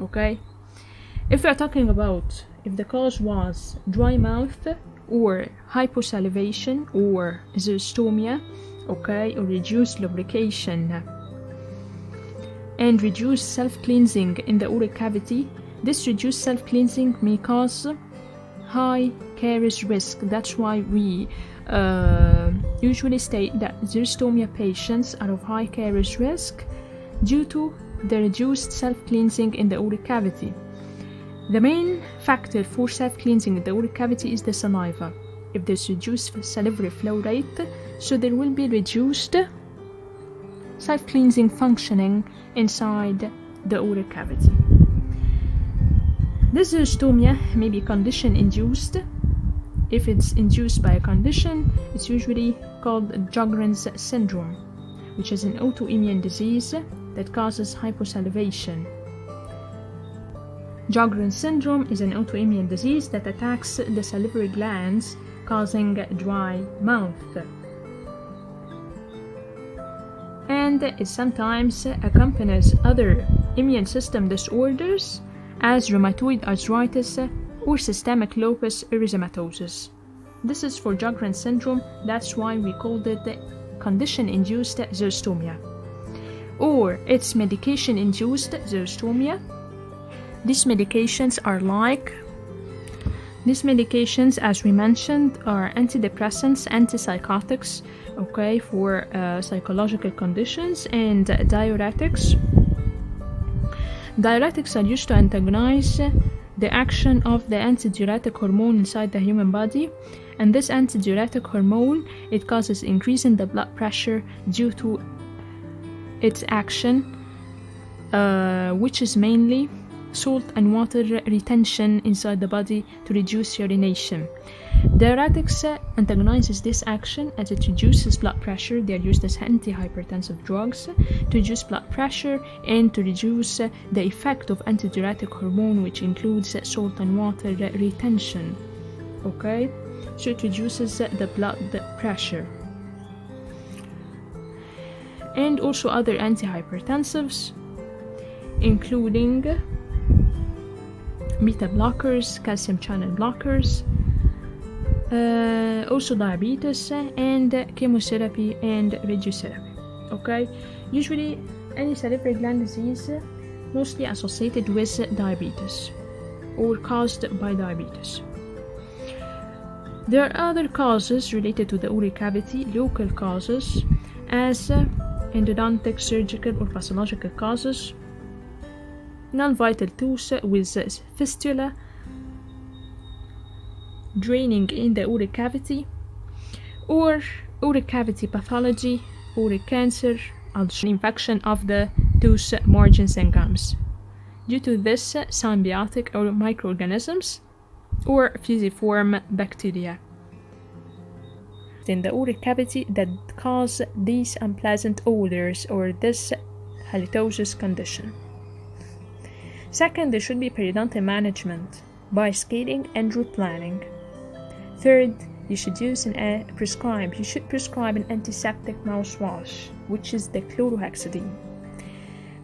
Okay, if we are talking about if the cause was dry mouth or hyposalivation or xerostomia, okay, or reduced lubrication and reduced self-cleansing in the oral cavity, this reduced self-cleansing may cause high caries risk. That's why we usually state that xerostomia patients are of high caries risk due to the reduced self-cleansing in the oral cavity. The main factor for self-cleansing in the oral cavity is the saliva. If there's reduced salivary flow rate, so there will be reduced self-cleansing functioning inside the oral cavity. This xerostomia may be condition-induced. If it's induced by a condition, it's usually called Jaggern's syndrome, which is an autoimmune disease that causes hyposalivation. Jaggern syndrome is an autoimmune disease that attacks the salivary glands, causing dry mouth. And it sometimes accompanies other immune system disorders as rheumatoid arthritis or systemic lupus erythematosus. This is for Jaggern syndrome, that's why we called it condition-induced xerostomia. Or it's medication-induced xerostomia. These medications, as we mentioned, are antidepressants, antipsychotics, okay, for psychological conditions, and diuretics. Diuretics are used to antagonize the action of the antidiuretic hormone inside the human body, and this antidiuretic hormone, it causes increase in the blood pressure due to its action, which is mainly salt and water retention inside the body to reduce urination. Diuretics antagonizes this action as it reduces blood pressure. They are used as antihypertensive drugs to reduce blood pressure and to reduce the effect of antidiuretic hormone, which includes salt and water retention. Okay, so it reduces the blood pressure. And also other antihypertensives, including beta blockers, calcium channel blockers, also diabetes, and chemotherapy and radiotherapy. Okay, usually any salivary gland disease mostly associated with diabetes or caused by diabetes. There are other causes related to the oral cavity, local causes, as endodontic, surgical, or pathological causes, non-vital tooth with fistula, draining in the oral cavity, or oral cavity pathology, oral cancer, infection of the tooth margins and gums. Due to this, symbiotic or microorganisms or fusiform bacteria in the oral cavity that cause these unpleasant odors or this halitosis condition. Second, there should be periodontal management by scaling and root planning. Third, you should prescribe an antiseptic mouthwash, which is the chlorhexidine,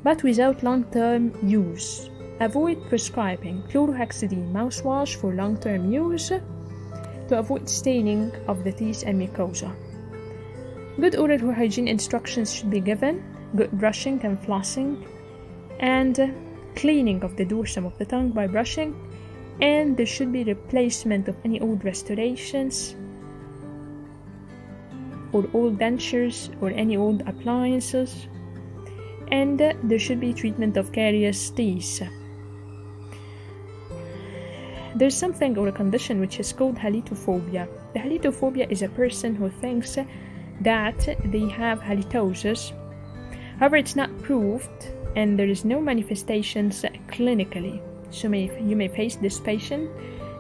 but without long-term use. Avoid prescribing chlorhexidine mouthwash for long-term use to avoid staining of the teeth and mucosa. Good oral hygiene instructions should be given, good brushing and flossing, and cleaning of the dorsum of the tongue by brushing, and there should be replacement of any old restorations or old dentures or any old appliances, and there should be treatment of caries teeth. There's something or a condition which is called halitophobia. The halitophobia is a person who thinks that they have halitosis. However, it's not proved and there is no manifestations clinically. So you may face this patient.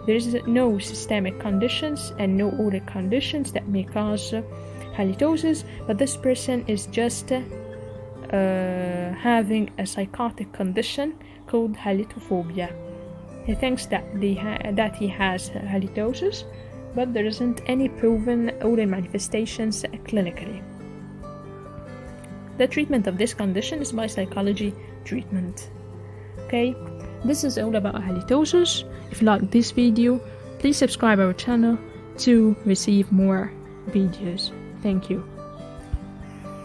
There is no systemic conditions and no oral conditions that may cause halitosis, but this person is just having a psychotic condition called halitophobia. He thinks that he has halitosis, but there isn't any proven oral manifestations clinically. The treatment of this condition is by psychology treatment. Okay, This is all about halitosis. If you like this video, please subscribe our channel to receive more videos. Thank you.